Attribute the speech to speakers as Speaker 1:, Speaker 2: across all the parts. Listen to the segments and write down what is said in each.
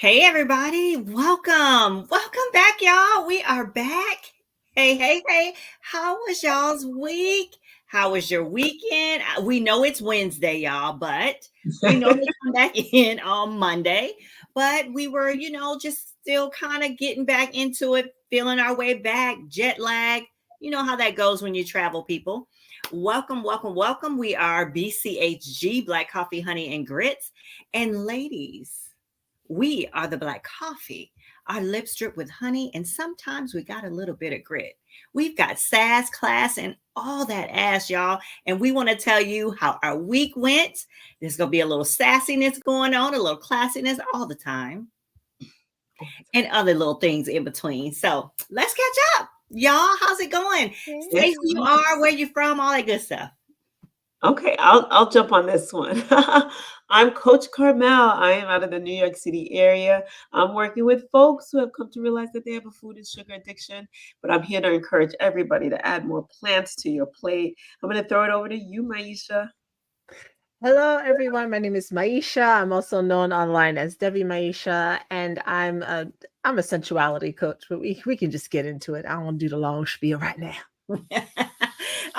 Speaker 1: Hey everybody, welcome. Welcome back, y'all. We are back. Hey. How was y'all's week? How was your weekend? We know it's Wednesday, y'all, but we normally come back in on Monday. But we were, just still kind of getting back into it, feeling our way back, jet lag. You know how that goes when you travel, people. Welcome. We are BCHG, Black Coffee, Honey, and Grits. And ladies, we are the black coffee. Our lips drip with honey, and sometimes we got a little bit of grit. We've got sass, class, and all that ass, y'all. And we want to tell you how our week went. There's going to be a little sassiness going on, a little classiness all the time, and other little things in between. So let's catch up. Y'all, how's it going? Say who you are, where you from, all that good stuff.
Speaker 2: Okay, I'll jump on this one. I'm Coach Carmel. I am out of the New York City area. I'm working with folks who have come to realize that they have a food and sugar addiction, but I'm here to encourage everybody to add more plants to your plate. I'm going to throw it over to you, Maisha.
Speaker 3: Hello, everyone. My name is Maisha. I'm also known online as Debbie Maisha, and I'm a sensuality coach. But we can just get into it. I don't do the long spiel right now.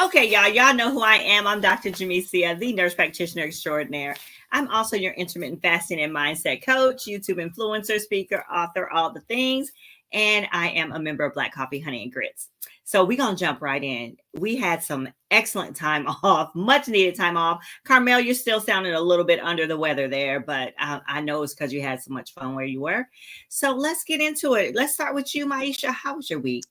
Speaker 1: Okay, y'all know who I am. I'm Dr. Jamesia, the nurse practitioner extraordinaire. I'm also your intermittent fasting and mindset coach, YouTube influencer, speaker, author, all the things. And I am a member of Black Coffee, Honey, and Grits. So we're going to jump right in. We had some excellent time off, much needed time off. Carmel, you're still sounding a little bit under the weather there, but I know it's because you had so much fun where you were. So let's get into it. Let's start with you, Maisha. How was your week?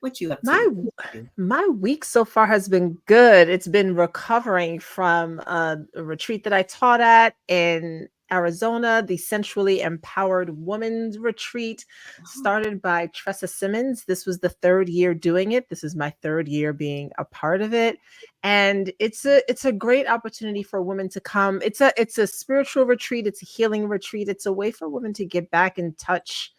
Speaker 1: What you up to?
Speaker 3: My week so far has been good. It's been recovering from a retreat that I taught at in Arizona, the Sensually Empowered Women retreat, started by Tressa Simmons. This was the third year doing it. This is my third year being a part of it. And it's a great opportunity for women to come. It's a spiritual retreat, it's a healing retreat. It's a way for women to get back in touch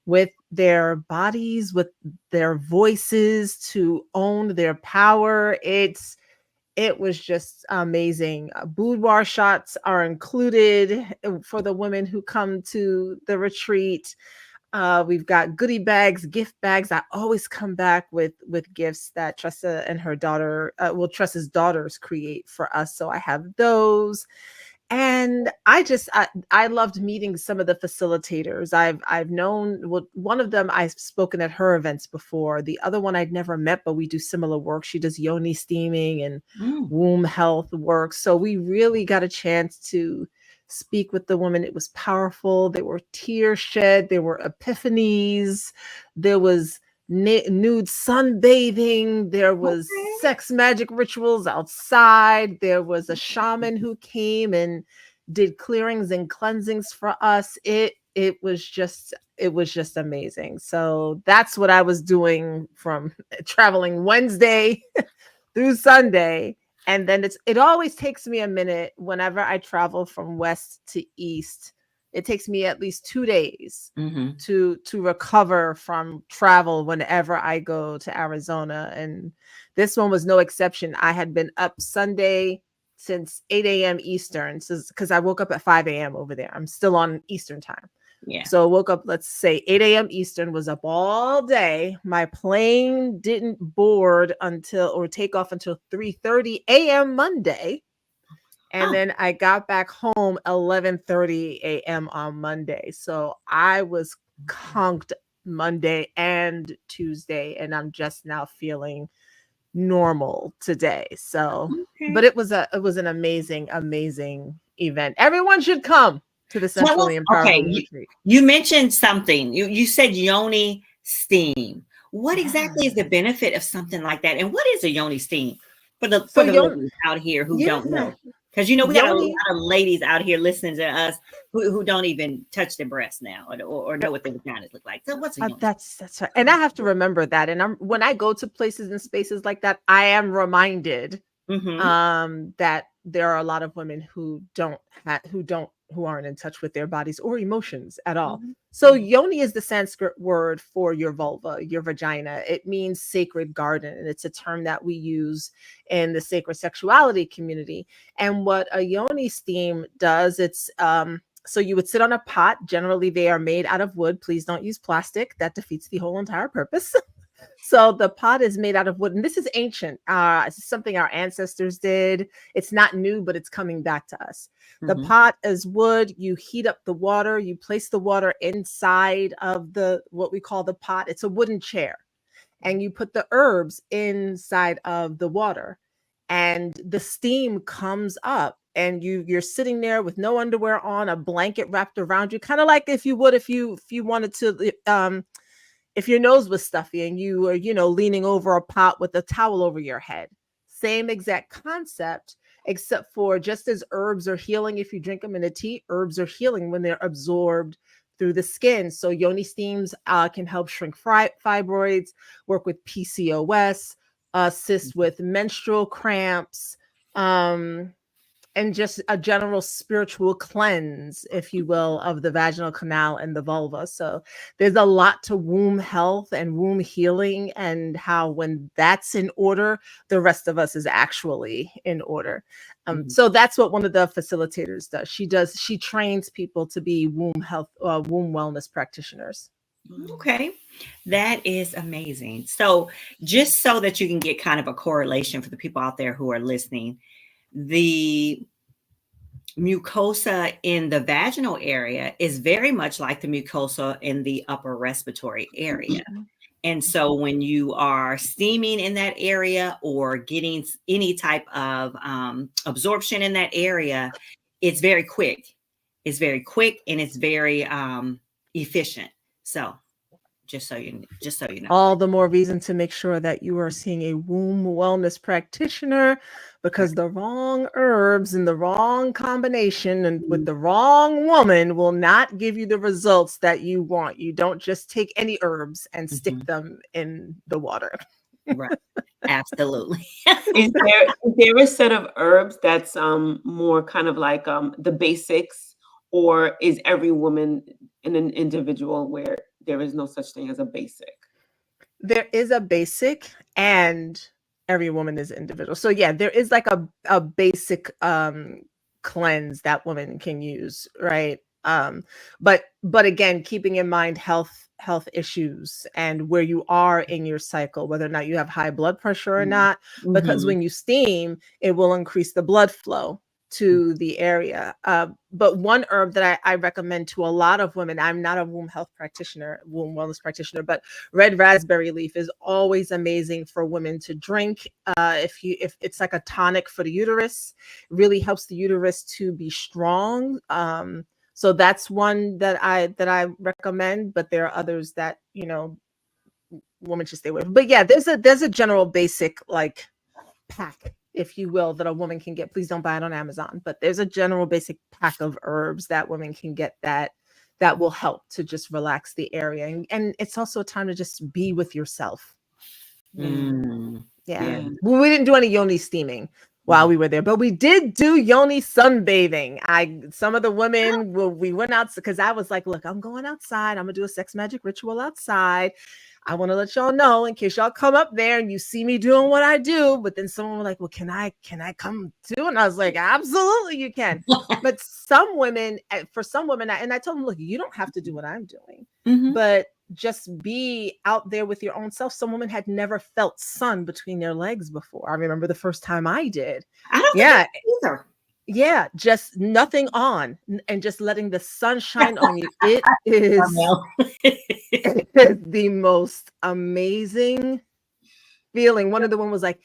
Speaker 3: with their bodies, with their voices, to own their power. It was just amazing. Boudoir shots are included for the women who come to the retreat. We've got goodie bags, gift bags. I always come back with gifts that Tressa and her daughter, Tressa's daughters create for us. So I have those. And I loved meeting some of the facilitators. I've known, well, one of them I've spoken at her events before. The other one I'd never met, but we do similar work. She does yoni steaming and womb health work. So we really got a chance to speak with the women. It was powerful. There were tears shed. There were epiphanies. There was nude sunbathing. There was sex magic rituals outside. There was a shaman who came and did clearings and cleansings for us. It was just amazing. So that's what I was doing from traveling Wednesday through Sunday. And then it always takes me a minute whenever I travel from west to east. It takes me at least 2 days to recover from travel whenever I go to Arizona. And this one was no exception. I had been up Sunday since 8 a.m. Eastern, because I woke up at 5 a.m. over there. I'm still on Eastern time.
Speaker 1: Yeah.
Speaker 3: So I woke up, let's say 8 a.m. Eastern, was up all day. My plane didn't board or take off until 3:30 a.m. Monday. And then I got back home 11:30 a.m. on Monday. So I was conked Monday and Tuesday, and I'm just now feeling normal today. So, but it was an amazing event. Everyone should come to the Sensually Empowered Women retreat.
Speaker 1: You mentioned something. You said yoni steam. What exactly is the benefit of something like that? And what is a yoni steam for the ladies out here who don't know? Because we got a lot of ladies out here listening to us who don't even touch their breasts now or know what their vaginas look like. So what's a yoni?
Speaker 3: That's right. And I have to remember that. And when I go to places and spaces like that, I am reminded that there are a lot of women who aren't in touch with their bodies or emotions at all. So yoni is the Sanskrit word for your vulva, your vagina. It means sacred garden, and it's a term that we use in the sacred sexuality community. And what a yoni steam does, it's So you would sit on a pot. Generally, they are made out of wood. Please don't use plastic. That defeats the whole entire purpose. So the pot is made out of wood, and this is ancient. This is something our ancestors did. It's not new, but it's coming back to us. The
Speaker 1: Mhm.
Speaker 3: pot is wood. You heat up the water. You place the water inside of the what we call the pot. It's a wooden chair, and you put the herbs inside of the water, and the steam comes up. And you're sitting there with no underwear on, a blanket wrapped around you, kind of like if you would if you wanted to if your nose was stuffy and you were, leaning over a pot with a towel over your head. Same exact concept, except for just as herbs are healing if you drink them in a tea, herbs are healing when they're absorbed through the skin. So yoni steams can help shrink fibroids, work with PCOS, assist with menstrual cramps, and just a general spiritual cleanse, if you will, of the vaginal canal and the vulva. So there's a lot to womb health and womb healing, and how when that's in order, the rest of us is actually in order. So that's what one of the facilitators does. She trains people to be womb health, womb wellness practitioners.
Speaker 1: Okay. That is amazing. So, just so that you can get kind of a correlation for the people out there who are listening, the mucosa in the vaginal area is very much like the mucosa in the upper respiratory area. And so when you are steaming in that area or getting any type of absorption in that area, it's very quick. It's very quick and it's very efficient. So just so you know.
Speaker 3: All the more reason to make sure that you are seeing a womb wellness practitioner, because the wrong herbs and the wrong combination and with the wrong woman will not give you the results that you want. You don't just take any herbs and stick them in the water.
Speaker 1: Right. Absolutely.
Speaker 2: Is there a set of herbs that's more kind of like the basics, or is every woman an individual where there is no such thing as a basic?
Speaker 3: There is a basic, and every woman is individual. So yeah, there is like a basic cleanse that women can use, right? But again, keeping in mind health issues and where you are in your cycle, whether or not you have high blood pressure or not, because when you steam, it will increase the blood flow to the area. But one herb that I recommend to a lot of women, I'm not a womb health practitioner, womb wellness practitioner, but red raspberry leaf is always amazing for women to drink. If it's like a tonic for the uterus, really helps the uterus to be strong. So that's one that I recommend, but there are others that, women should stay away from. But yeah, there's a general basic like pack, if you will, that a woman can get. Please don't buy it on Amazon, but there's a general basic pack of herbs that women can get that will help to just relax the area. And it's also a time to just be with yourself. Yeah. Well, we didn't do any yoni steaming while we were there, but we did do yoni sunbathing. Some of the women, we went out because I was like, look, I'm going outside. I'm gonna do a sex magic ritual outside. I want to let y'all know in case y'all come up there and you see me doing what I do. But then someone was like, well, can I come too? And I was like, absolutely, you can. But for some women, and I told them, look, you don't have to do what I'm doing, but just be out there with your own self. Some women had never felt sun between their legs before. I remember the first time I did.
Speaker 1: I don't think either.
Speaker 3: Yeah, just nothing on and just letting the sun shine on you. It is the most amazing feeling. One of the women was like,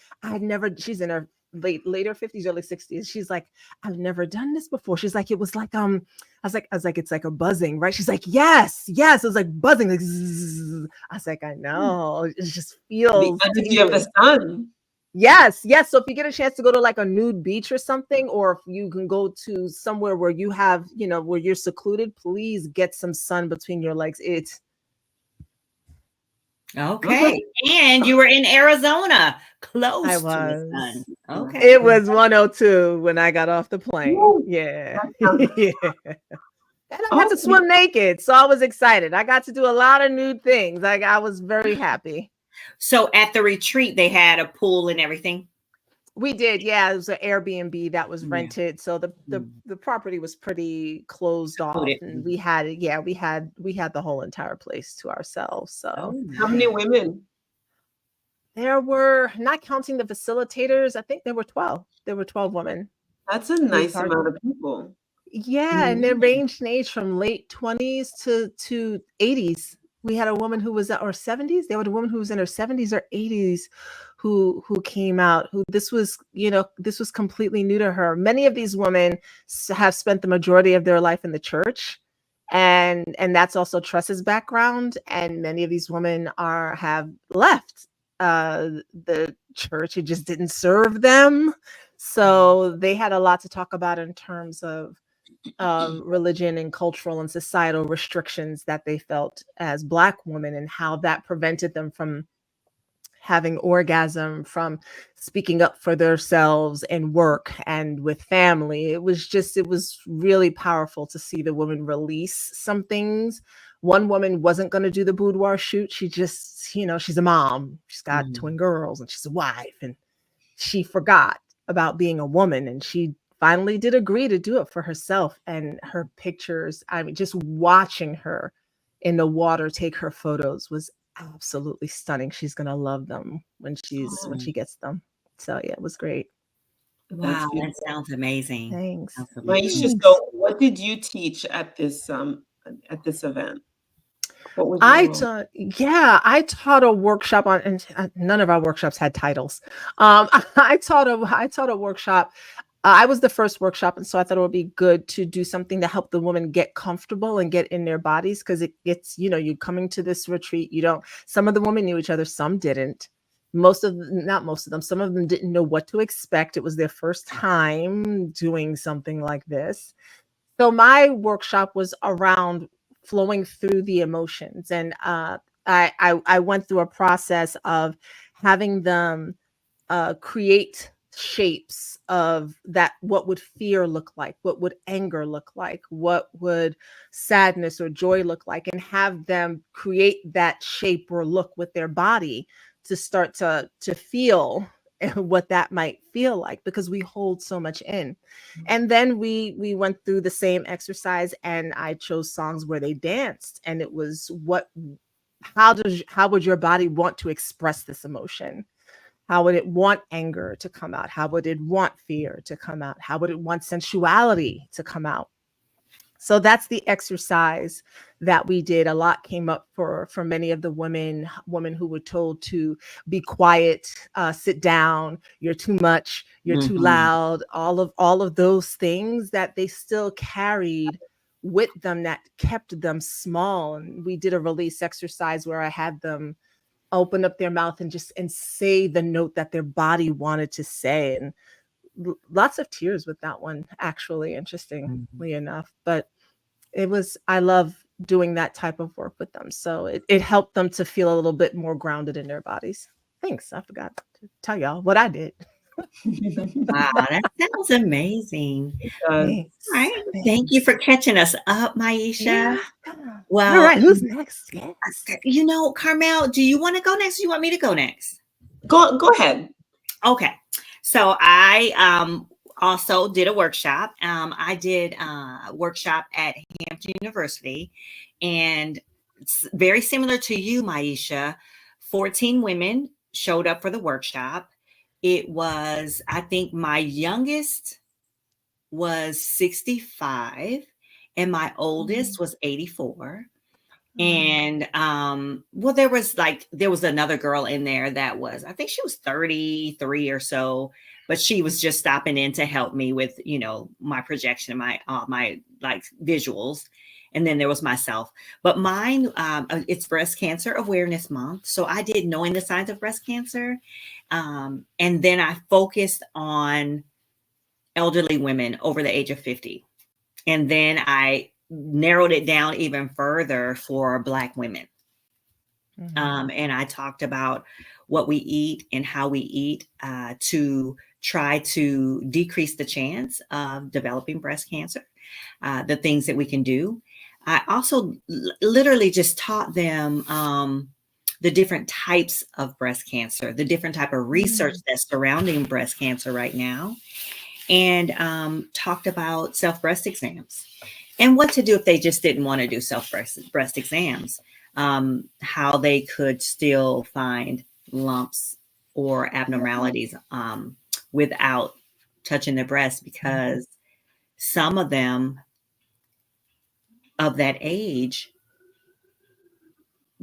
Speaker 3: she's in her later 50s, early 60s. She's like, I've never done this before. She's like, it was like, I was like, it's like a buzzing, right? She's like, yes. It was like buzzing. Like, zzz. I was like, I know. It just feels
Speaker 2: the energy of the sun.
Speaker 3: Yes. So if you get a chance to go to like a nude beach or something, or if you can go to somewhere where you have, where you're secluded, please get some sun between your legs.
Speaker 1: Okay. And you were in Arizona, close
Speaker 3: I
Speaker 1: to
Speaker 3: was.
Speaker 1: the sun. Okay.
Speaker 3: It was 102 when I got off the plane. Yeah. Yeah. And I got to swim naked. So I was excited. I got to do a lot of nude things. I was very happy.
Speaker 1: So at the retreat, they had a pool and everything?
Speaker 3: We did, yeah. It was an Airbnb that was
Speaker 1: Yeah.
Speaker 3: rented, so the property was pretty closed off,
Speaker 1: Included.
Speaker 3: and we had it. Yeah, we had the whole entire place to ourselves.
Speaker 1: Oh,
Speaker 3: So
Speaker 2: How many
Speaker 1: nice.
Speaker 2: women?
Speaker 3: there were, not counting the facilitators, I think there were 12. There were 12 women.
Speaker 2: That's a
Speaker 3: We
Speaker 2: nice
Speaker 3: charged.
Speaker 2: amount of people.
Speaker 3: Yeah, and they
Speaker 1: Mhm.
Speaker 3: ranged in age from late 20s to 80s. We had a woman who was, or 70s. There was a woman who was in her 70s or 80s who came out, who this was, this was completely new to her. Many of these women have spent the majority of their life in the church. And that's also Tress's background. And many of these women have left the church. It just didn't serve them. So they had a lot to talk about in terms of religion and cultural and societal restrictions that they felt as Black women, and how that prevented them from having orgasm, from speaking up for themselves in work and with family. It was really powerful to see the woman release some things. One woman wasn't going to do the boudoir shoot. She just, she's a mom. She's got
Speaker 1: Mhm.
Speaker 3: twin girls and she's a wife, and she forgot about being a woman, and she finally did agree to do it for herself. And her pictures, I mean, just watching her in the water take her photos was absolutely stunning. She's going to love them when
Speaker 1: Awesome.
Speaker 3: she gets them. So yeah, it was great.
Speaker 2: That's
Speaker 1: Wow, that
Speaker 2: beautiful.
Speaker 1: sounds amazing.
Speaker 3: Thanks.
Speaker 1: Sounds
Speaker 2: Maisha,
Speaker 1: amazing.
Speaker 3: Thanks.
Speaker 2: so what did you teach at this event? What was your
Speaker 3: I
Speaker 2: role?
Speaker 3: taught, yeah, I taught a workshop on, and none of our workshops had titles. I taught a workshop. I was the first workshop, and so I thought it would be good to do something to help the women get comfortable and get in their bodies, because it's, you coming to this retreat, you don't. Some of the women knew each other, some didn't. Not most of them. Some of them didn't know what to expect. It was their first time doing something like this. So my workshop was around flowing through the emotions, and I went through a process of having them create shapes of that. What would fear look like? What would anger look like? What would sadness or joy look like? And have them create that shape or look with their body to start to feel what that might feel like, because we hold so much in. And then we went through the same exercise, and I chose songs where they danced, and it was, how would your body want to express this emotion? How would it want anger to come out? How would it want fear to come out? How would it want sensuality to come out? So that's the exercise that we did. A lot came up for many of the women who were told to be quiet, sit down, you're too much, you're too
Speaker 1: Mhm.
Speaker 3: loud, all of those things that they still carried with them, that kept them small. And we did a release exercise where I had them open up their mouth and say the note that their body wanted to say. And lots of tears with that one, actually,
Speaker 1: Mhm.
Speaker 3: interestingly enough. But I love doing that type of work with them. So it helped them to feel a little bit more grounded in their bodies. Thanks. I forgot to tell y'all what I did.
Speaker 1: Wow, that sounds amazing.
Speaker 3: Thanks.
Speaker 1: Alright, thank you
Speaker 3: Thanks.
Speaker 1: for catching us up, Maisha.
Speaker 3: Yeah. All
Speaker 1: Well,
Speaker 3: right. Who's next? Yes.
Speaker 1: Carmel, do you wanna go next, or you want me to go next?
Speaker 2: Go ahead.
Speaker 1: Okay. So I also did a workshop. I did a workshop at Hampton University, and it's very similar to you, Maisha. 14 women showed up for the workshop. It was, I think, my youngest was 65, and my
Speaker 3: Mm,
Speaker 1: oldest was 84.
Speaker 3: mm,
Speaker 1: And well, there was another girl in there that was, I think she was 33 or so, but she was just stopping in to help me with, my projection and my like visuals. And then there was myself. But mine, it's Breast Cancer Awareness Month, so I did Knowing the Signs of Breast Cancer. And then I focused on elderly women over the age of 50. And then I narrowed it down even further for Black women.
Speaker 3: mhm,
Speaker 1: And I talked about what we eat and how we eat to try to decrease the chance of developing breast cancer, the things that we can do. I also literally just taught them the different types of breast cancer, the different type of research
Speaker 3: Mm.
Speaker 1: that's surrounding breast cancer right now, and talked about self breast exams and what to do if they just didn't want to do self breast exams, how they could still find lumps or abnormalities without touching their breast, because some of them of that age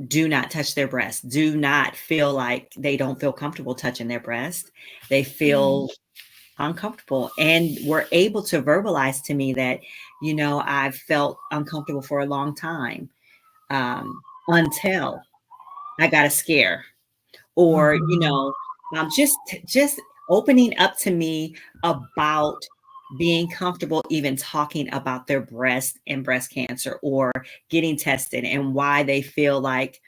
Speaker 1: do not touch their breast, do not feel like, they don't feel comfortable touching their breast. They feel uncomfortable and were able to verbalize to me that, I've felt uncomfortable for a long time, until I got a scare, or
Speaker 3: Mhm.
Speaker 1: just opening up to me about being comfortable even talking about their breast and breast cancer, or getting tested, and why they feel like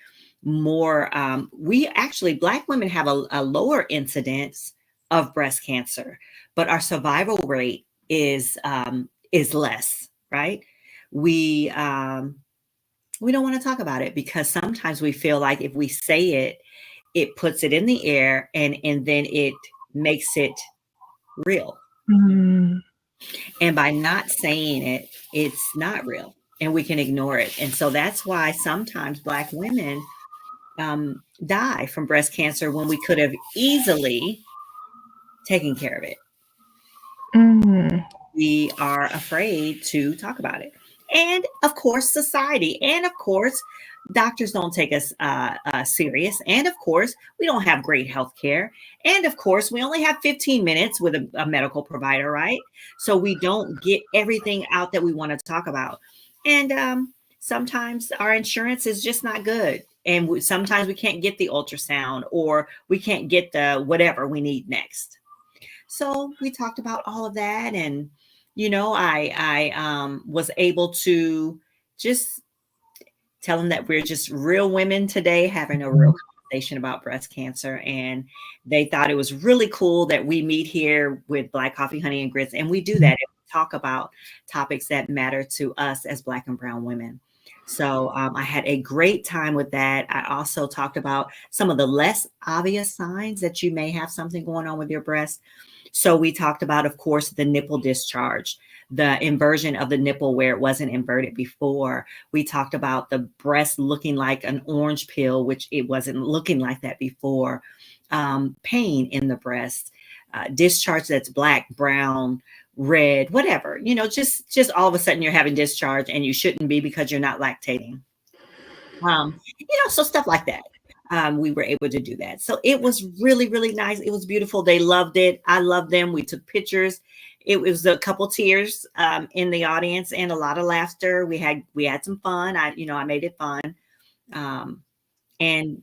Speaker 1: more, we actually, Black women have a lower incidence of breast cancer, but our survival rate is less, right? We um we don't want to talk about it, because sometimes we feel like if we say it, it puts it in the air, and then it makes it real.
Speaker 3: Mm.
Speaker 1: And by not saying it, it's not real, and we can ignore it. And so that's why sometimes Black women die from breast cancer when we could have easily taken care of it.
Speaker 3: Mm.
Speaker 1: We are afraid to talk about it. And of course, society. And of course, doctors don't take us serious. And of course, we don't have great health care. And of course, we only have 15 minutes with a medical provider, right? So we don't get everything out that we want to talk about. And sometimes our insurance is just not good. And sometimes we can't get the ultrasound, or we can't get the whatever we need next. So we talked about all of that, and I was able to just tell them that we're just real women today having a real
Speaker 3: Mhm.
Speaker 1: conversation about breast cancer, and they thought it was really cool that we meet here with Black Coffee, Honey, and Grits, and we do that, and we talk about topics that matter to us as Black and brown women. So I had a great time with that. I also talked about some of the less obvious signs that you may have something going on with your breast. So we talked about, of course, the nipple discharge, the inversion of the nipple where it wasn't inverted before. We talked about the breast looking like an orange peel, which it wasn't looking like that before. Pain in the breast, discharge that's black, brown, red, whatever. Just all of a sudden you're having discharge and you shouldn't be because you're not lactating. So stuff like that. We were able to do that. So it was really, really nice. It was beautiful. They loved it. I loved them. We took pictures. It was a couple tears in the audience and a lot of laughter. We had some fun. I made it fun, um, and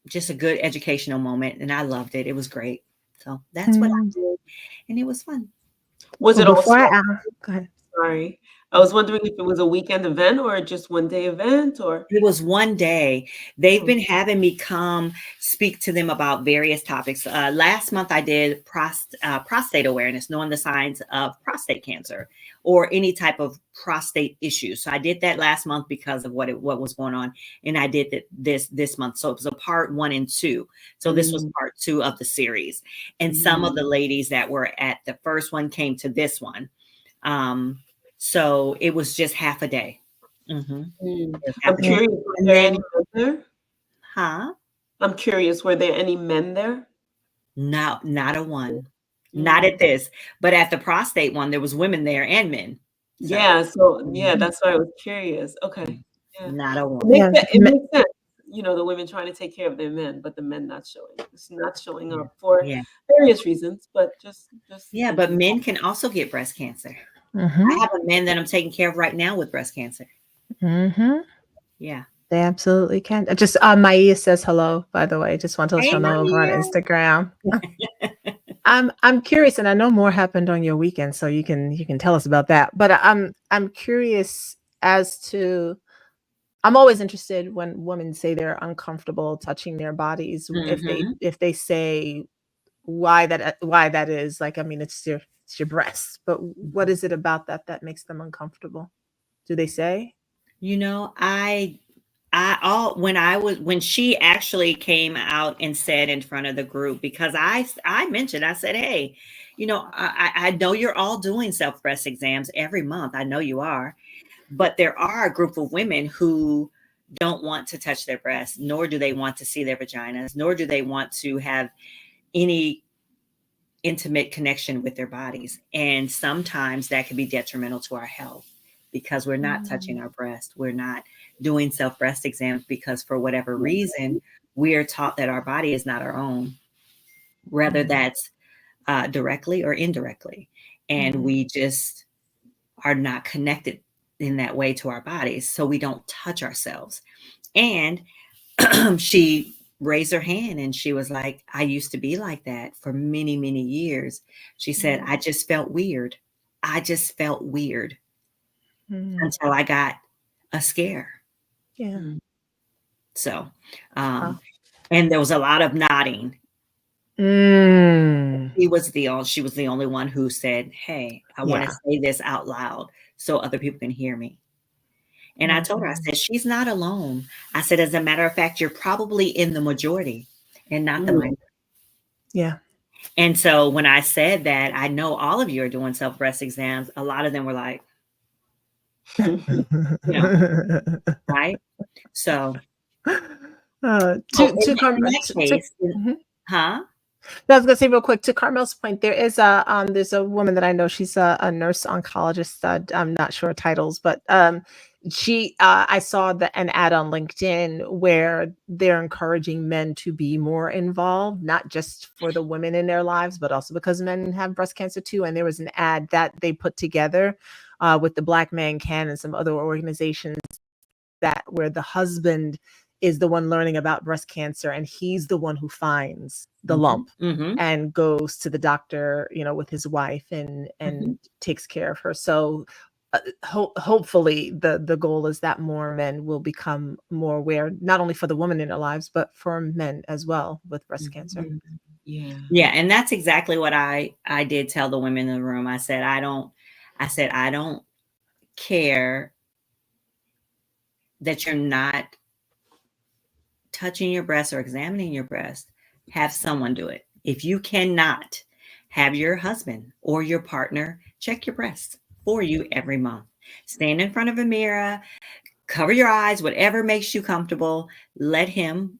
Speaker 1: just a good educational moment. And I loved it. It was great. So that's what
Speaker 3: Mm.
Speaker 1: I did, and it was fun.
Speaker 2: Was
Speaker 3: Well,
Speaker 2: it
Speaker 3: before
Speaker 2: also,
Speaker 3: I go ahead.
Speaker 2: sorry, I was wondering if it was a weekend event or just one day event or,
Speaker 1: It was one day. They've
Speaker 2: oh,
Speaker 1: been having me come speak to them about various topics. Last month, I did prostate awareness, knowing the signs of prostate cancer or any type of prostate issue. So I did that last month because of what was going on, and I did that this month. So it was a part 1 and 2. So this was
Speaker 2: mm,
Speaker 1: part 2 of the series, and some of the ladies that were at the first one came to this one. Um, so it was just half a day. Mhm.
Speaker 2: mm.
Speaker 1: It was half
Speaker 2: I'm
Speaker 1: a day.
Speaker 3: Yeah.
Speaker 2: curious, were
Speaker 1: And
Speaker 2: there any
Speaker 1: then
Speaker 2: men there?
Speaker 1: huh?
Speaker 2: I'm curious, were there any men there?
Speaker 1: No, not a one. Not
Speaker 2: Mm.
Speaker 1: at this, but at the prostate one, there was women there and men. So,
Speaker 2: Yeah, so yeah,
Speaker 1: mhm,
Speaker 2: that's why I was curious. Okay. Yeah.
Speaker 1: not a
Speaker 2: It
Speaker 1: one.
Speaker 2: makes
Speaker 3: Yeah.
Speaker 2: it makes sense, the women trying to take care of their men, but the men not showing. It's not showing
Speaker 1: Yeah.
Speaker 2: up for
Speaker 1: Yeah.
Speaker 2: various reasons, but just
Speaker 1: Yeah, but
Speaker 2: interesting.
Speaker 1: men can also get breast cancer. I
Speaker 3: Mhm.
Speaker 1: have a man that I'm taking care of right now with breast cancer.
Speaker 3: Mhm.
Speaker 1: Yeah.
Speaker 3: They absolutely can. Just Maya says hello, by the way. Just want to let
Speaker 1: Hey,
Speaker 3: y'all know over on
Speaker 1: Maya.
Speaker 3: Instagram. I'm curious, and I know more happened on your weekend, so you can tell us about that. But I'm curious as to I'm always interested when women say they're uncomfortable touching their bodies,
Speaker 1: Mhm.
Speaker 3: if they say why that is. Like, I mean, it's your breasts, but what
Speaker 1: Mhm.
Speaker 3: is it about that makes them uncomfortable? Do they say?
Speaker 1: You know, I when she actually came out and said in front of the group, because I mentioned, I said, hey, I know you're all doing self breast exams every month. I know you are, but there are a group of women who don't want to touch their breasts, nor do they want to see their vaginas, nor do they want to have any intimate connection with their bodies. And sometimes that can be detrimental to our health because we're not touching our breast. We're not doing self breast exams because for whatever reason, we are taught that our body is not our own, whether that's directly or indirectly. And we just are not connected in that way to our bodies. So we don't touch ourselves. And she raised her hand and she was like, I used to be like that for many, many years. She said, I just felt weird. I just felt weird until I got a scare.
Speaker 3: Yeah.
Speaker 1: So, and there was a lot of nodding.
Speaker 3: Mm.
Speaker 1: She was the only one who said, hey, I want to say this out loud so other people can hear me. And I told her, I said, she's not alone. I said, as a matter of fact, you're probably in the majority and not the minority.
Speaker 3: Yeah.
Speaker 1: And so when I said that, I know all of you are doing self breast exams. A lot of them were like, right? So,
Speaker 3: to
Speaker 1: in
Speaker 3: Carmel,
Speaker 1: that case, huh?
Speaker 3: I was gonna say real quick to Carmel's point. There's a woman that I know. She's a nurse oncologist. I'm not sure titles, but I saw an ad on LinkedIn where they're encouraging men to be more involved, not just for the women in their lives, but also because men have breast cancer too. And there was an ad that they put together with the Black Man Can and some other organizations where the husband is the one learning about breast cancer and he's the one who finds the lump and goes to the doctor, with his wife and takes care of her. So hopefully the goal is that more men will become more aware, not only for the woman in their lives, but for men as well with breast cancer.
Speaker 1: Yeah. And that's exactly what I did tell the women in the room. I said, I don't care that you're not touching your breast or examining your breast. Have someone do it. If you cannot, have your husband or your partner check your breasts for you every month. Stand in front of a mirror, cover your eyes, whatever makes you comfortable. Let him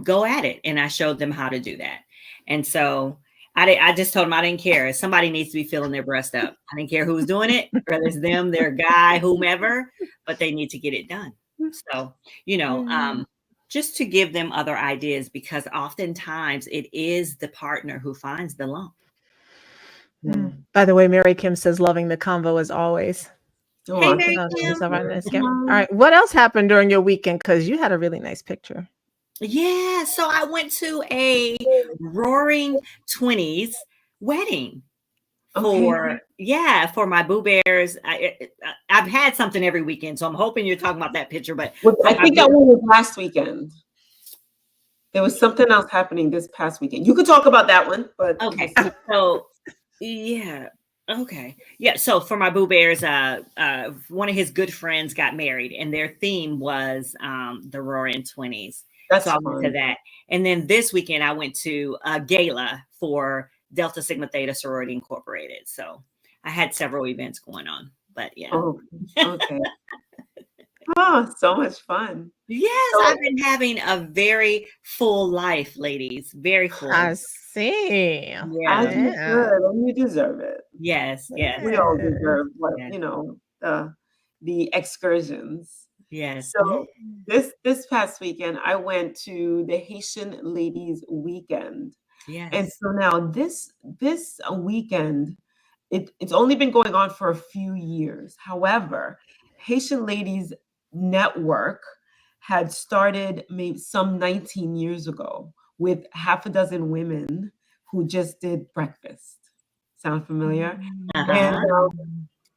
Speaker 1: go at it. And I showed them how to do that. And so I just told them I didn't care. Somebody needs to be filling their breast up. I didn't care who's doing it, whether it's them, their guy, whomever, but they need to get it done. So, just to give them other ideas, because oftentimes it is the partner who finds the lump.
Speaker 3: By the way, Mary Kim says, loving the convo as always.
Speaker 1: Hey, Mary Kim.
Speaker 3: All right. What else happened during your weekend? Because you had a really nice picture.
Speaker 1: Yeah. So I went to a Roaring 20s wedding for my Boo Bears. I've had something every weekend, so I'm hoping you're talking about that picture. But
Speaker 2: I think that one was last weekend. There was something else happening this past weekend. You could talk about that one, but
Speaker 1: okay. So yeah. Okay. Yeah. So for my Boo Bears, one of his good friends got married, and their theme was the Roaring 20s.
Speaker 2: That's
Speaker 1: so I went to that. And then this weekend, I went to a gala for Delta Sigma Theta Sorority Incorporated. So I had several events going on, but yeah.
Speaker 2: Oh, okay. Oh, so much fun.
Speaker 1: Yes, I've been having a very full life, ladies. Very full.
Speaker 3: I see.
Speaker 1: Yeah.
Speaker 2: As you should, and you deserve it.
Speaker 1: Yes, yes.
Speaker 2: We all deserve the excursions.
Speaker 1: Yes.
Speaker 2: So this past weekend, I went to the Haitian Ladies weekend.
Speaker 1: Yes.
Speaker 2: And so now this weekend, it's only been going on for a few years. However, Haitian Ladies Network had started maybe some 19 years ago with half a dozen women who just did breakfast. Sound familiar?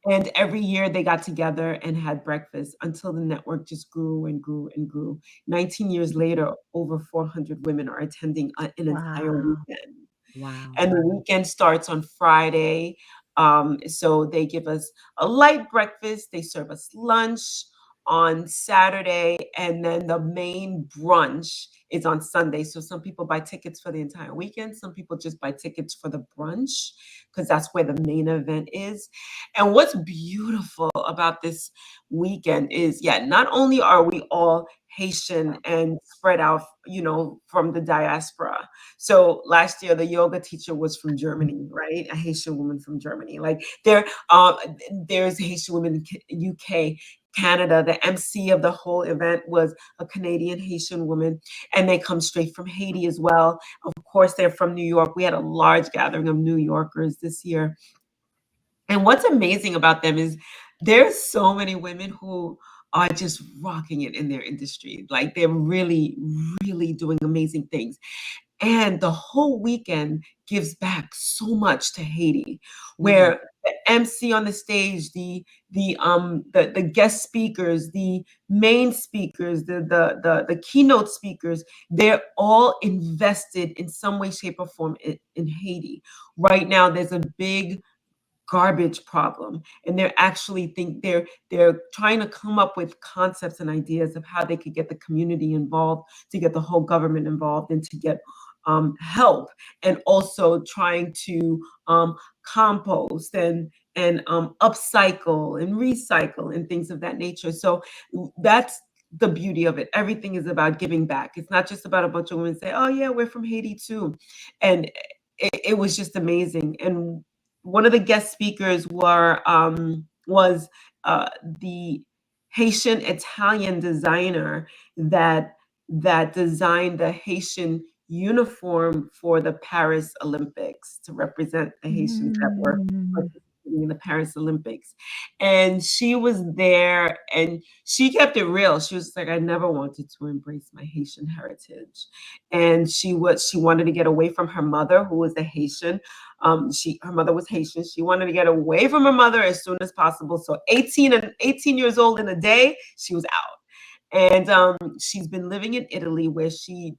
Speaker 2: And every year they got together and had breakfast until the network just grew and grew and grew. 19 years later, over 400 women are attending an entire weekend.
Speaker 1: Wow.
Speaker 2: And the weekend starts on Friday. So they give us a light breakfast. They serve us lunch. on Saturday, and then the main brunch is on Sunday. So some people buy tickets for the entire weekend. Some people just buy tickets for the brunch because that's where the main event is. And what's beautiful about this weekend is, yeah, not only are we all Haitian and spread out, from the diaspora. So last year, the yoga teacher was from Germany, right? A Haitian woman from Germany. Like there's Haitian women in UK, Canada. The MC of the whole event was a Canadian Haitian woman, and they come straight from Haiti as well. Of course, they're from New York. We had a large gathering of New Yorkers this year. And what's amazing about them is there's so many women who are just rocking it in their industry. Like they're really, really doing amazing things. And the whole weekend gives back so much to Haiti, where the MC on the stage, the guest speakers, the main speakers, the keynote speakers, they're all invested in some way, shape, or form in Haiti. Right now, there's a big garbage problem, and they're trying to come up with concepts and ideas of how they could get the community involved, to get the whole government involved, and to get help, and also trying to compost and upcycle and recycle and things of that nature. So that's the beauty of it. Everything is about giving back. It's not just about a bunch of women say, oh yeah, we're from Haiti too. And it was just amazing. And one of the guest speakers was the Haitian Italian designer that designed the Haitian uniform for the Paris Olympics to represent the Haitians that were participating in the Paris Olympics. And she was there, and she kept it real. She was like, I never wanted to embrace my Haitian heritage. And she wanted to get away from her mother, who was a Haitian. Her mother was Haitian. She wanted to get away from her mother as soon as possible. So 18 years old in a day, she was out. And she's been living in Italy, where she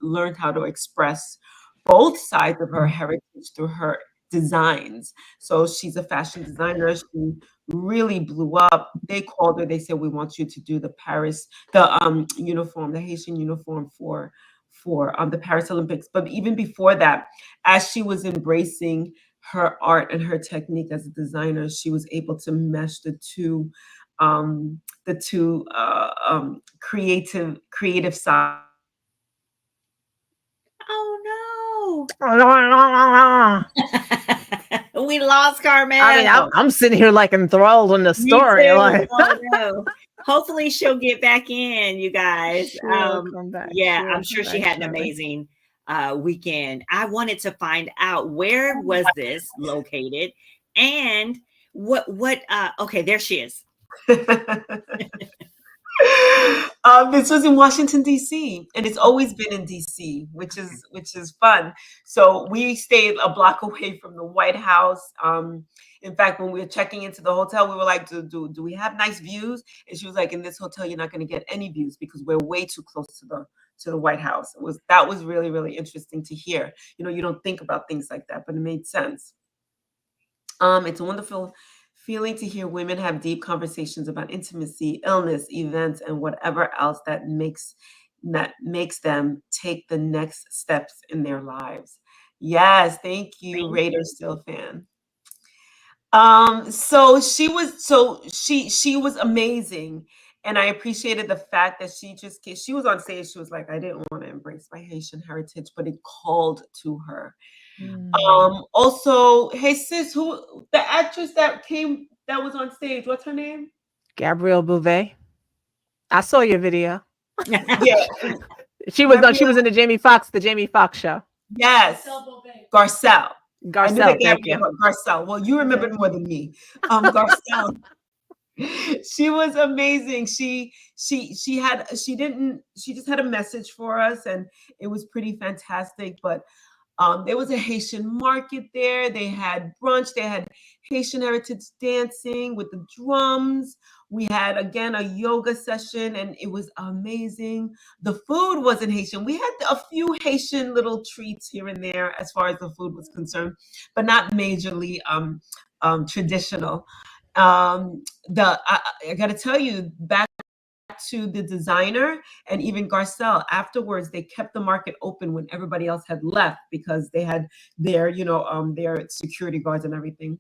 Speaker 2: learned how to express both sides of her heritage through her designs. So she's a fashion designer. She really blew up. They called her. They said, "We want you to do the uniform, the Haitian uniform for the Paris Olympics." But even before that, as she was embracing her art and her technique as a designer, she was able to mesh the two creative sides.
Speaker 1: Oh
Speaker 3: I
Speaker 1: no. We lost Carmel.
Speaker 3: mean, I'm sitting here like enthralled in the
Speaker 1: Me
Speaker 3: story.
Speaker 1: too.
Speaker 3: Like,
Speaker 1: Oh no. Hopefully she'll get back in, you guys.
Speaker 3: she'll come back.
Speaker 1: Yeah,
Speaker 3: She'll
Speaker 1: I'm sure
Speaker 3: come
Speaker 1: she
Speaker 3: back
Speaker 1: had an
Speaker 3: shortly.
Speaker 1: amazing weekend. I wanted to find out, where was this located, and what okay, there she is.
Speaker 2: This was in Washington D.C., and it's always been in D.C., which is fun. So we stayed a block away from the White House. In fact, when we were checking into the hotel, we were like, "Do we have nice views?" And she was like, "In this hotel, you're not going to get any views because we're way too close to the White House." That was really, really interesting to hear. You don't think about things like that, but it made sense. It's a wonderful feeling to hear women have deep conversations about intimacy, illness, events, and whatever else that makes them take the next steps in their lives. Yes, thank you,
Speaker 1: Thank
Speaker 2: Raider
Speaker 1: you.
Speaker 2: Still fan. She was amazing. And I appreciated the fact that she was on stage. She was like, I didn't want to embrace my Haitian heritage, but it called to her. Also, hey sis, who the actress that was on stage, what's her name?
Speaker 3: Gabrielle Bouvet. I saw your video.
Speaker 2: Yeah,
Speaker 3: She was in the Jamie Foxx show.
Speaker 2: yes, Garcelle. I knew
Speaker 3: Garcelle,
Speaker 2: that
Speaker 3: thank you.
Speaker 2: Gabrielle, Garcelle. Well, you remembered more than me. Garcelle. She was amazing. She just had a message for us, and it was pretty fantastic. But there was a Haitian market there. They had brunch. They had Haitian heritage dancing with the drums. We had, again, a yoga session, and it was amazing. The food wasn't Haitian. We had a few Haitian little treats here and there as far as the food was concerned, but not majorly traditional. I got to tell you, back to the designer and even Garcelle, afterwards they kept the market open when everybody else had left because they had their, their security guards and everything.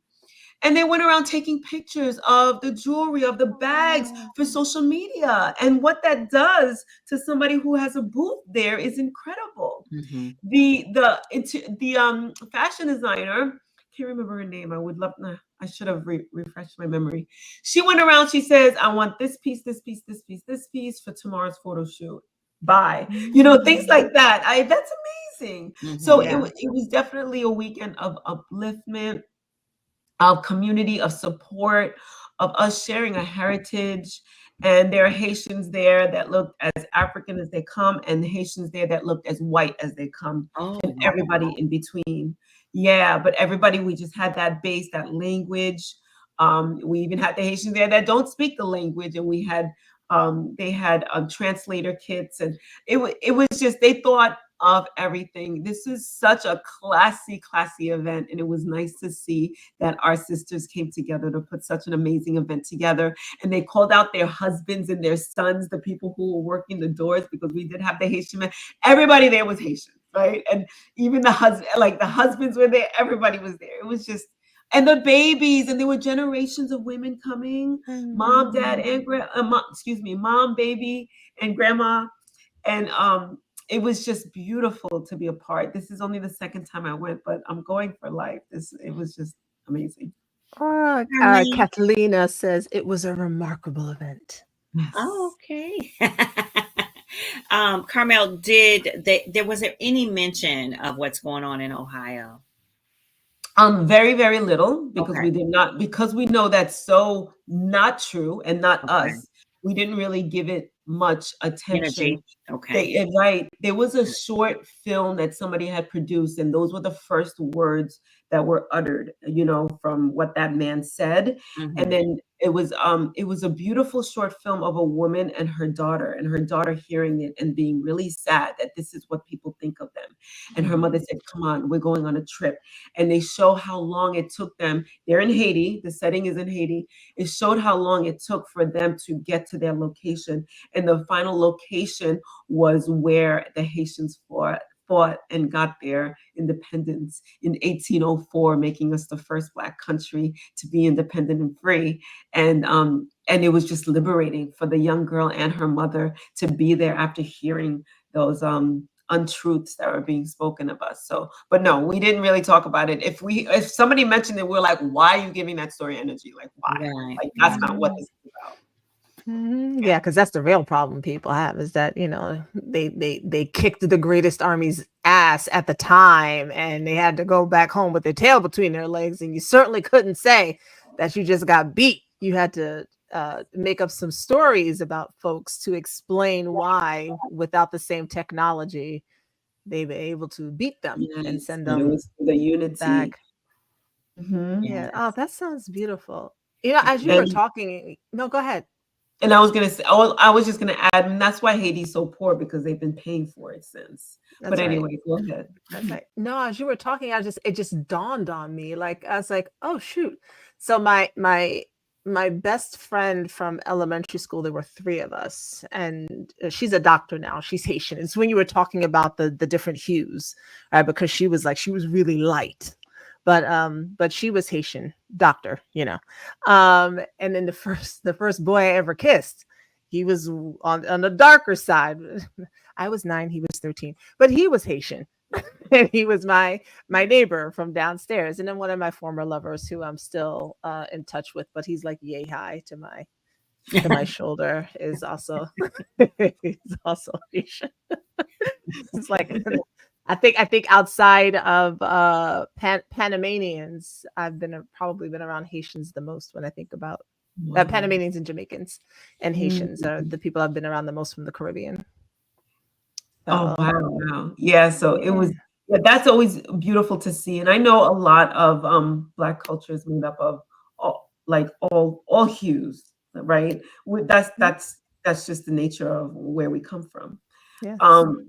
Speaker 2: And they went around taking pictures of the jewelry, of the bags
Speaker 3: Oh.
Speaker 2: for social media. And what that does to somebody who has a booth there is incredible.
Speaker 1: Mhm.
Speaker 2: The fashion designer, can't remember her name. I would love. Nah, I should have refreshed my memory. She went around. She says, "I want this piece, this piece, this piece, this piece for tomorrow's photo shoot. Bye." Things
Speaker 3: Mm.
Speaker 2: like that. That's amazing. So
Speaker 1: Mhm.
Speaker 3: Yeah.
Speaker 2: it was definitely a weekend of upliftment, of community, of support, of us sharing a heritage. And there are Haitians there that look as African as they come, and Haitians there that look as white as they come,
Speaker 1: Oh,
Speaker 2: and
Speaker 1: wow.
Speaker 2: everybody in between. Yeah, but everybody, we just had that base, that language. We even had the Haitians there that don't speak the language, and we had they had translator kits, and it was just, they thought of everything. This is such a classy event, and it was nice to see that our sisters came together to put such an amazing event together. And they called out their husbands and their sons, the people who were working the doors, because we did have the Haitian men. Everybody there was Haitian, right? And even the husbands were there. Everybody was there. It was just, and the babies, and there were generations of women coming, mom, dad,
Speaker 3: Mm.
Speaker 2: and mom, baby, and grandma. And it was just beautiful to be a part. This is only the second time I went, but I'm going for life. It was just amazing.
Speaker 1: Carmel.
Speaker 3: Catalina says it was a remarkable event.
Speaker 1: Oh,
Speaker 2: Yes.
Speaker 1: okay. Carmel, there was there any mention of what's going on in Ohio?
Speaker 2: Very, very little, because
Speaker 1: Okay.
Speaker 2: we did not, because we know that's so not true and not
Speaker 1: Okay.
Speaker 2: us. We didn't really give it much attention.
Speaker 1: Energy. Okay.
Speaker 2: Right. There was a short film that somebody had produced, and those were the first words that were uttered, from what that man said. And
Speaker 1: Mhm.
Speaker 2: then it was a beautiful short film of a woman and her daughter hearing it and being really sad that this is what people think of them. And her mother said, "Come on, we're going on a trip." And they show how long it took them. They're in Haiti. The setting is in Haiti. It showed how long it took for them to get to their location. And the final location was where the Haitians fought and got their independence in 1804, making us the first Black country to be independent and free. And it was just liberating for the young girl and her mother to be there after hearing those untruths that were being spoken of us. So, but no, we didn't really talk about it. If somebody mentioned it, we're like, why are you giving that story energy? Like, why?
Speaker 1: Right.
Speaker 2: Like, that's
Speaker 1: Right.
Speaker 2: not what
Speaker 3: Mhm.
Speaker 2: this is about.
Speaker 3: Mhm. Yeah, because that's the real problem people have is that, they kicked the greatest army's ass at the time and they had to go back home with their tail between their legs. And you certainly couldn't say that you just got beat. You had to make up some stories about folks to explain why, without the same technology, they were able to beat them and
Speaker 2: Yes,
Speaker 3: send
Speaker 2: but it
Speaker 3: them
Speaker 2: was the unity.
Speaker 3: back.
Speaker 2: Mhm.
Speaker 3: Yeah. Oh,
Speaker 1: Yes.
Speaker 3: that sounds beautiful. As you were
Speaker 2: And
Speaker 3: talking, no, go ahead.
Speaker 2: and I was gonna say, I was just gonna add, and that's why Haiti's so poor, because they've been paying for it since. But
Speaker 3: That's right.
Speaker 2: anyway, go ahead.
Speaker 3: That's right. No, as you were talking, it just dawned on me. Like I was like, oh shoot. So my best friend from elementary school, there were three of us, and she's a doctor now. She's Haitian. It's when you were talking about the different hues, right? Because she was really light, but she was Haitian doctor, and then the first boy I ever kissed, he was on the darker side. I was 9, he was 13, but he was Haitian. And he was my neighbor from downstairs, and then one of my former lovers who I'm still in touch with, but he's like yay high to my shoulder, is also he's also Asian. It's like I think outside of Panamanians, I've probably been around Haitians the most when I think about
Speaker 2: Wow.
Speaker 3: Panamanians and Jamaicans, and Haitians are
Speaker 2: Mhm.
Speaker 3: the people I've been around the most from the Caribbean.
Speaker 2: Oh,
Speaker 3: So
Speaker 2: wow, wow. Yeah, so it
Speaker 3: yeah.
Speaker 2: was, yeah, that's always beautiful to see. And I know a lot of Black culture is made up of all hues, right?
Speaker 3: Mhm.
Speaker 2: That's just the nature of where we come from.
Speaker 3: Yes.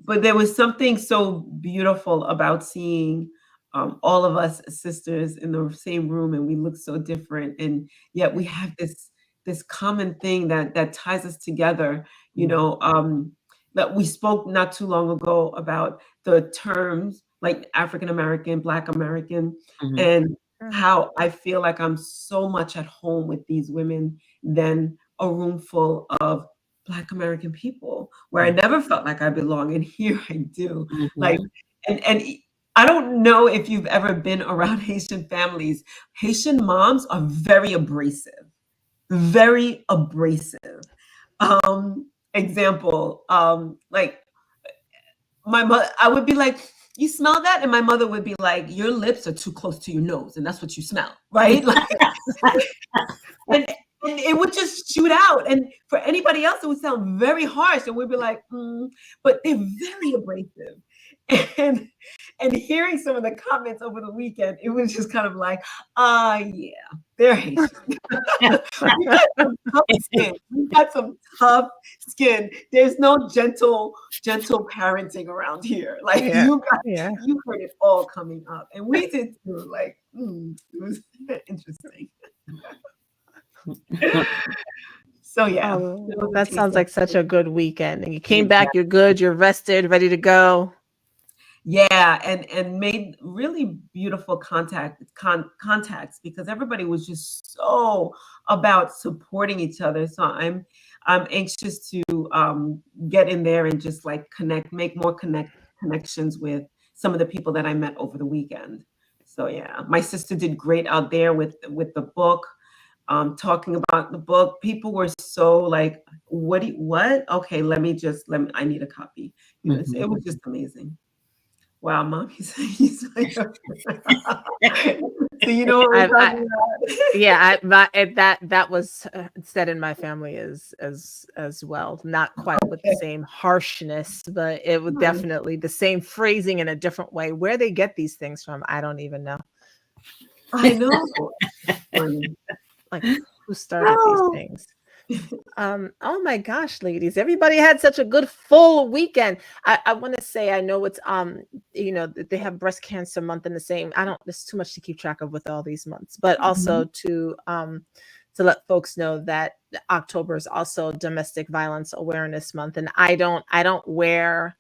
Speaker 2: But there was something so beautiful about seeing all of us sisters in the same room, and we look so different, and yet we have this common thing that ties us together. You know, that we spoke not too long ago about the terms like African American, Black American,
Speaker 1: Mhm.
Speaker 2: and
Speaker 3: Mm.
Speaker 2: how I feel like I'm so much at home with these women than a room full of Black American people where I never felt like I belong, and here I do. Like,
Speaker 1: Mhm.
Speaker 2: and I don't know if you've ever been around Haitian families. Haitian moms are very abrasive, very abrasive. Example, like my mother, I would be like, "You smell that?" And my mother would be like, "Your lips are too close to your nose, and that's what you smell, right?" Like, and and it would just shoot out. And for anybody else, it would sound very harsh, and we'd be like, but they're very abrasive. And and hearing some of the comments over the weekend, it was just kind of like, yeah, they're Haitian. We got some tough skin. We got some tough skin. There's no gentle parenting around here. Like
Speaker 3: Yeah. Yeah.
Speaker 2: you heard it all coming up, and we did too. Like, it was interesting. So yeah,
Speaker 3: Oh,
Speaker 2: it was a
Speaker 3: that
Speaker 2: taste
Speaker 3: sounds
Speaker 2: of
Speaker 3: like such a good weekend. And you came
Speaker 2: yeah,
Speaker 3: back, you're good, you're rested, ready to go.
Speaker 2: yeah, and made really beautiful contacts because everybody was just so about supporting each other. So I'm anxious to get in there and just like make more connections with some of the people that I met over the weekend. So yeah, my sister did great out there with the book. Talking about the book, people were so like, what? Okay, I need a copy. You know, so
Speaker 1: Mhm.
Speaker 2: it was just amazing. Wow, mom, he's like, so you know what we're
Speaker 3: I
Speaker 2: talking about?
Speaker 3: yeah, that was said in my family as well. Not quite with the
Speaker 2: Okay.
Speaker 3: same harshness, but it was
Speaker 2: Nice.
Speaker 3: definitely the same phrasing in a different way. Where they get these things from, I don't even know.
Speaker 2: I know. Funny.
Speaker 3: Like who started these
Speaker 1: Oh.
Speaker 3: things? Oh my gosh, ladies, everybody had such a good full weekend. I want to say I know it's they have breast cancer month in the same. I don't there's too much to keep track of with all these months, but also
Speaker 2: Mhm.
Speaker 3: to let folks know that October is also domestic violence awareness month. And I don't wear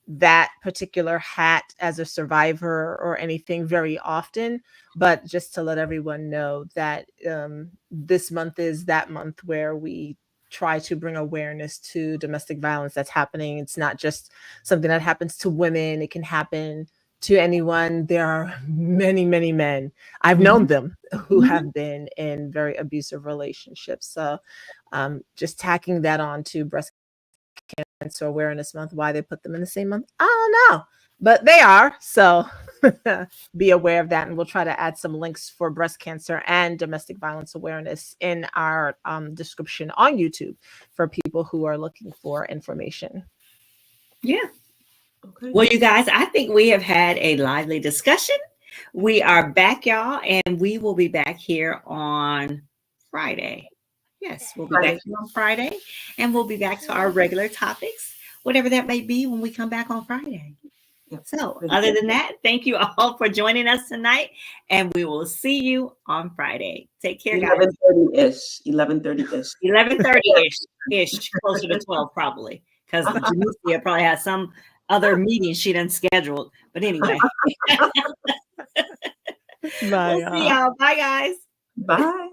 Speaker 3: that particular hat as a survivor or anything very often, but just to let everyone know that this month is that month where we try to bring awareness to domestic violence that's happening. It's not just something that happens to women, it can happen to anyone. There are many, many men. I've known
Speaker 2: Mhm.
Speaker 3: them who
Speaker 2: Mhm.
Speaker 3: have been in very abusive relationships. So just tacking that on to breast Cancer Awareness Month. Why they put them in the same month, I don't know, but they are. So be aware of that, and we'll try to add some links for breast cancer and domestic violence awareness in our description on YouTube for people who are looking for information.
Speaker 1: Yeah.
Speaker 2: Okay.
Speaker 1: Well, you guys, I think we have had a lively discussion. We are back, y'all, and we will be back here on Friday. Yes, we'll be back
Speaker 2: Friday.
Speaker 1: here on Friday, and we'll be back to our regular topics, whatever that may be when we come back on Friday.
Speaker 2: Yep.
Speaker 1: So,
Speaker 2: Really
Speaker 1: other
Speaker 2: good.
Speaker 1: than that, thank you all for joining us tonight, and we will see you on Friday. Take care, guys.
Speaker 2: 11:30-ish. 11:30-ish.
Speaker 1: 11:30-ish, closer to 12 probably, because Janucia probably has some other meeting she done scheduled. But anyway,
Speaker 3: Bye,
Speaker 1: we'll see
Speaker 3: y'all.
Speaker 1: y'all. Bye, guys.
Speaker 2: Bye.